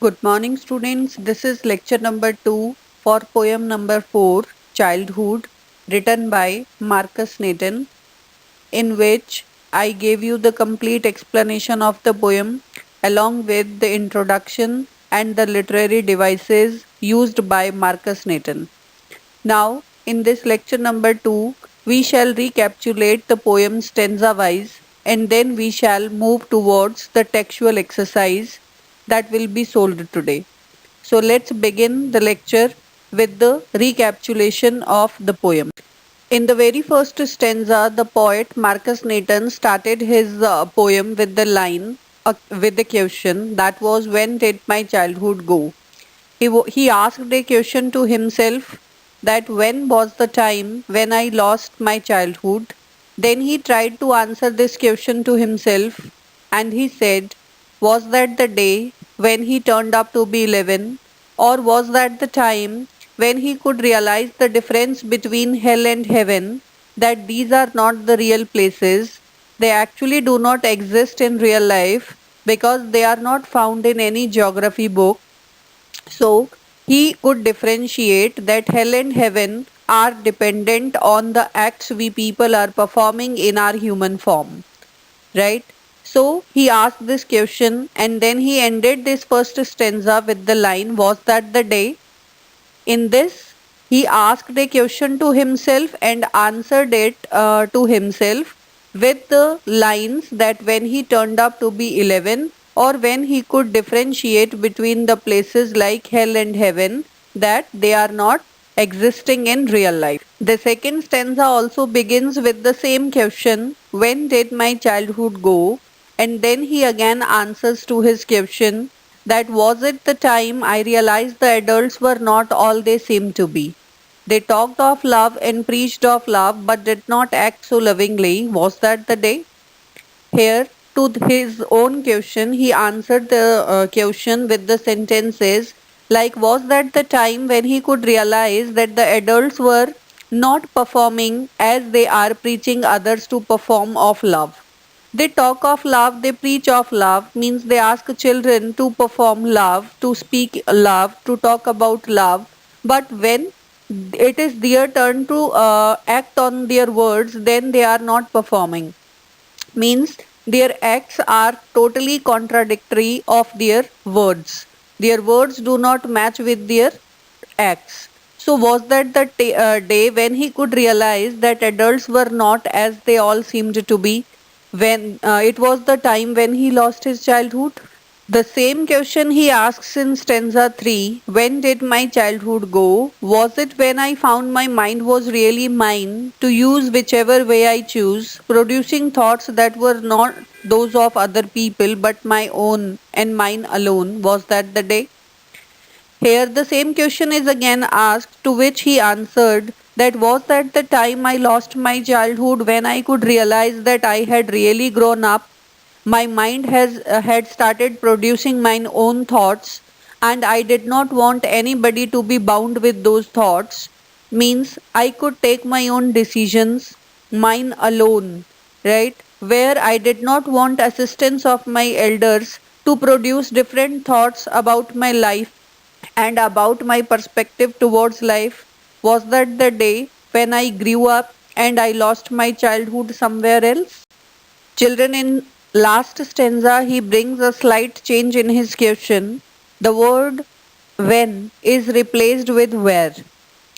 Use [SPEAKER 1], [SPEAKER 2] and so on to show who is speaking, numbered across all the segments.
[SPEAKER 1] Good morning, students. This is lecture number 2 for poem number 4, Childhood, written by Marcus Nathan, in which I gave you the complete explanation of the poem along with the introduction and the literary devices used by Marcus Nathan. Now, in this lecture number 2, we shall recapitulate the poem stanza wise and then we shall move towards the textual exercise that will be solved today. So, let's begin the lecture with the recapitulation of the poem. In the very first stanza, the poet Marcus Nathan started his poem with the line, with the question that was, when did my childhood go? He asked a question to himself that when was the time when I lost my childhood? Then he tried to answer this question to himself and he said, was that the day when he turned up to be 11? Or was that the time when he could realize the difference between hell and heaven, that these are not the real places? They actually do not exist in real life because they are not found in any geography book, so he could differentiate that hell and heaven are dependent on the acts we people are performing in our human form, right? So he asked this question and then he ended this first stanza with the line, was that the day? In this, he asked a question to himself and answered it to himself with the lines that when he turned up to be 11, or when he could differentiate between the places like hell and heaven, that they are not existing in real life. The second stanza also begins with the same question, when did my childhood go? And then he again answers to his question, that was it the time I realized the adults were not all they seemed to be. They talked of love and preached of love but did not act so lovingly. Was that the day? Here, to his own question, he answered the question with the sentences like, was that the time when he could realize that the adults were not performing as they are preaching others to perform of love? They talk of love, they preach of love, means they ask children to perform love, to speak love, to talk about love. But when it is their turn to act on their words, then they are not performing. Means their acts are totally contradictory of their words. Their words do not match with their acts. So, was that the day when he could realize that adults were not as they all seemed to be? When it was the time when he lost his childhood? The same question he asks in stanza 3, when did my childhood go? Was it when I found my mind was really mine to use whichever way I choose, producing thoughts that were not those of other people but my own and mine alone? Was that the day? Here the same question is again asked, to which he answered that was at the time I lost my childhood when I could realize that I had really grown up. My mind had started producing my own thoughts and I did not want anybody to be bound with those thoughts. Means I could take my own decisions, mine alone, right? Where I did not want assistance of my elders to produce different thoughts about my life and about my perspective towards life. Was that the day when I grew up and I lost my childhood somewhere else? Children, in last stanza, he brings a slight change in his question. The word when is replaced with where.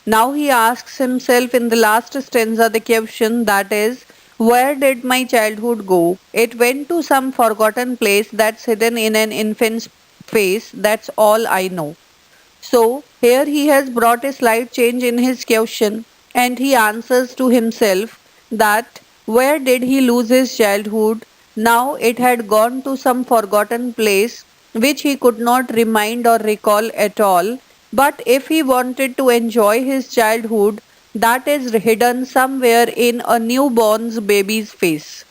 [SPEAKER 1] Now he asks himself in the last stanza the question that is, where did my childhood go? It went to some forgotten place that's hidden in an infant's face. That's all I know. So here he has brought a slight change in his question and he answers to himself that where did he lose his childhood? Now it had gone to some forgotten place which he could not remind or recall at all. But if he wanted to enjoy his childhood, that is hidden somewhere in a newborn's baby's face,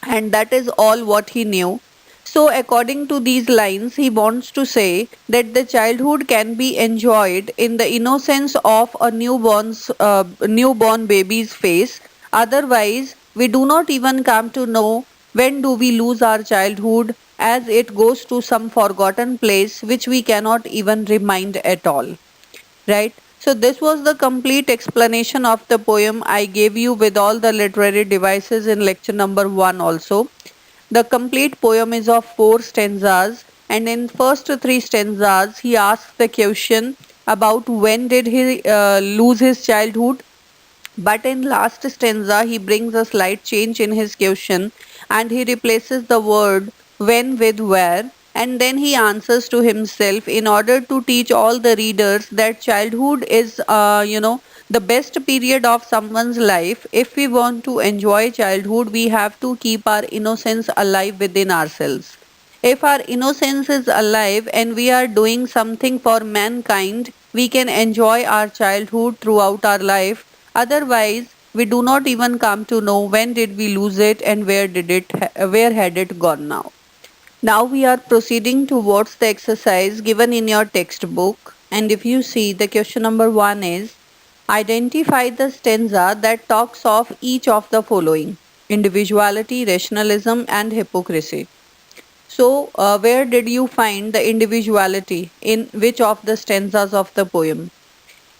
[SPEAKER 1] and that is all what he knew. So, according to these lines, he wants to say that the childhood can be enjoyed in the innocence of a newborn baby's face. Otherwise, we do not even come to know When do we lose our childhood as it goes to some forgotten place which we cannot even remind at all? Right? So, this was the complete explanation of the poem I gave you with all the literary devices in lecture number 1 also. The complete poem is of 4 stanzas, and in first 3 stanzas he asks the question about when did he lose his childhood, but in last stanza he brings a slight change in his question and he replaces the word when with where, and then he answers to himself in order to teach all the readers that childhood is the best period of someone's life. If we want to enjoy childhood, we have to keep our innocence alive within ourselves. If our innocence is alive and we are doing something for mankind, we can enjoy our childhood throughout our life. Otherwise, we do not even come to know when did we lose it and where had it gone now. Now we are proceeding towards the exercise given in your textbook, and if you see, the question number 1 is identify the stanza that talks of each of the following: individuality, rationalism, and hypocrisy. So, where did you find the individuality in which of the stanzas of the poem?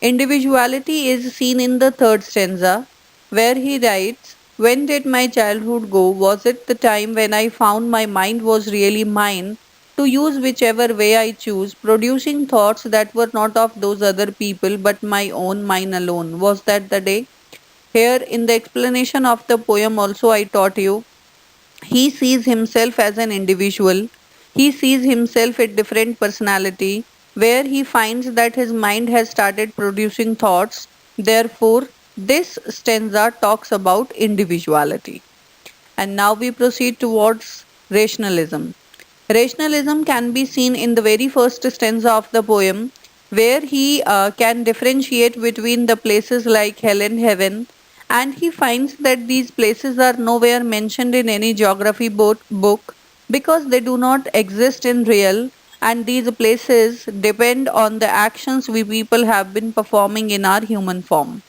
[SPEAKER 1] Individuality is seen in the third stanza, where he writes, when did my childhood go? Was it the time when I found my mind was really mine, to use whichever way I choose, producing thoughts that were not of those other people but my own, mine alone? Was that the day? Here, in the explanation of the poem, also I taught you he sees himself as an individual. He sees himself a different personality where he finds that his mind has started producing thoughts. Therefore, this stanza talks about individuality. And now we proceed towards rationalism. Rationalism can be seen in the very first stanza of the poem, where he can differentiate between the places like hell and heaven, and he finds that these places are nowhere mentioned in any geography book because they do not exist in real, and these places depend on the actions we people have been performing in our human form.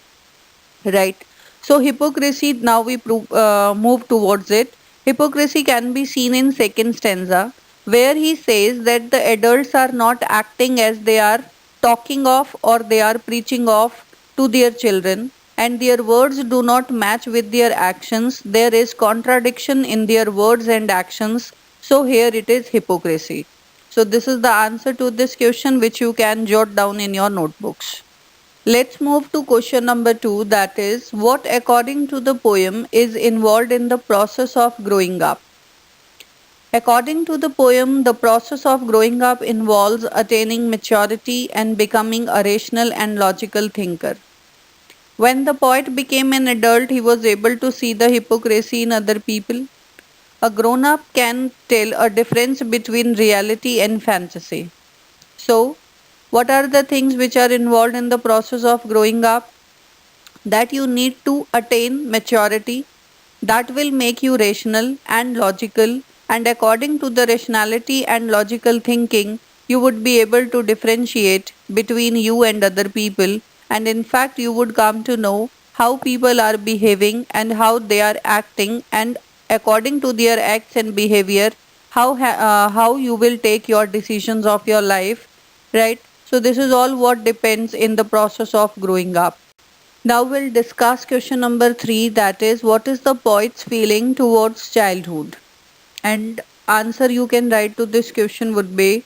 [SPEAKER 1] Right. So hypocrisy, now we move towards it. Hypocrisy can be seen in second stanza, where he says that the adults are not acting as they are talking of or they are preaching of to their children, and their words do not match with their actions. There is contradiction in their words and actions. So here it is hypocrisy. So this is the answer to this question which you can jot down in your notebooks. Let's move to question number 2, that is, what according to the poem is involved in the process of growing up? According to the poem, the process of growing up involves attaining maturity and becoming a rational and logical thinker. When the poet became an adult, he was able to see the hypocrisy in other people. A grown up can tell a difference between reality and fantasy. So, what are the things which are involved in the process of growing up? That you need to attain maturity that will make you rational and logical, and according to the rationality and logical thinking you would be able to differentiate between you and other people, and in fact you would come to know how people are behaving and how they are acting, and according to their acts and behavior how you will take your decisions of your life, right? So this is all what depends in the process of growing up. Now we'll discuss question number 3, that is, what is the poet's feeling towards childhood? And answer you can write to this question would be,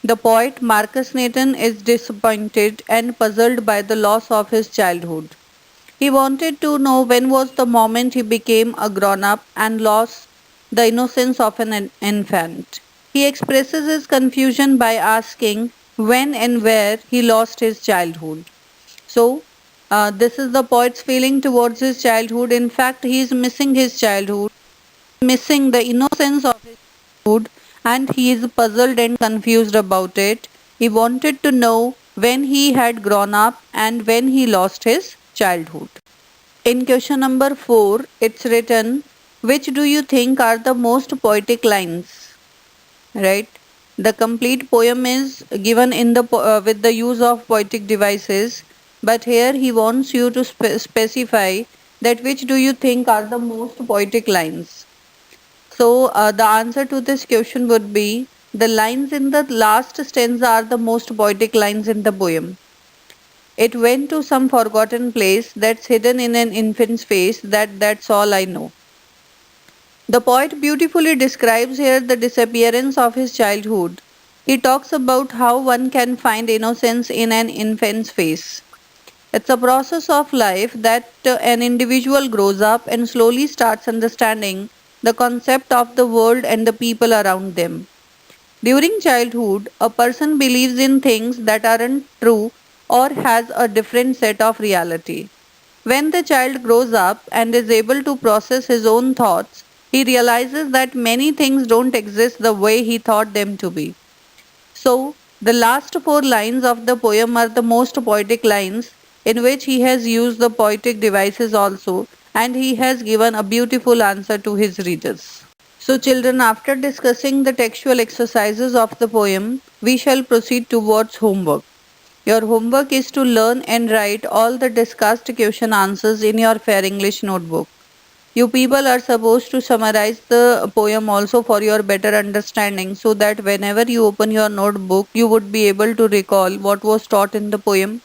[SPEAKER 1] the poet Marcus Nathan is disappointed and puzzled by the loss of his childhood. He wanted to know when was the moment he became a grown up and lost the innocence of an infant. He expresses his confusion by asking when and where he lost his childhood. So, this is the poet's feeling towards his childhood. In fact, he is missing his childhood, missing the innocence of his childhood, and he is puzzled and confused about it. He wanted to know when he had grown up and when he lost his childhood. In question number 4, it's written, which do you think are the most poetic lines? Right? The complete poem is given in the with the use of poetic devices, but here he wants you to specify that which do you think are the most poetic lines. So the answer to this question would be the lines in the last stanza are the most poetic lines in the poem. It went to some forgotten place that's hidden in an infant's face. That's all I know. The poet beautifully describes here the disappearance of his childhood. He talks about how one can find innocence in an infant's face. It's a process of life that an individual grows up and slowly starts understanding the concept of the world and the people around them. During childhood, a person believes in things that aren't true or has a different set of reality. When the child grows up and is able to process his own thoughts, he realizes that many things don't exist the way he thought them to be. So, the last four lines of the poem are the most poetic lines, in which he has used the poetic devices also, and he has given a beautiful answer to his readers. So, children, after discussing the textual exercises of the poem, we shall proceed towards homework. Your homework is to learn and write all the discussed question answers in your Fair English notebook. You people are supposed to summarize the poem also for your better understanding so that whenever you open your notebook, you would be able to recall what was taught in the poem.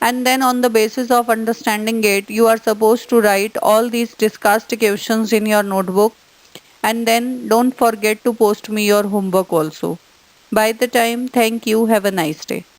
[SPEAKER 1] And then, on the basis of understanding it, you are supposed to write all these discussed questions in your notebook. And then, don't forget to post me your homework also. By the time, thank you. Have a nice day.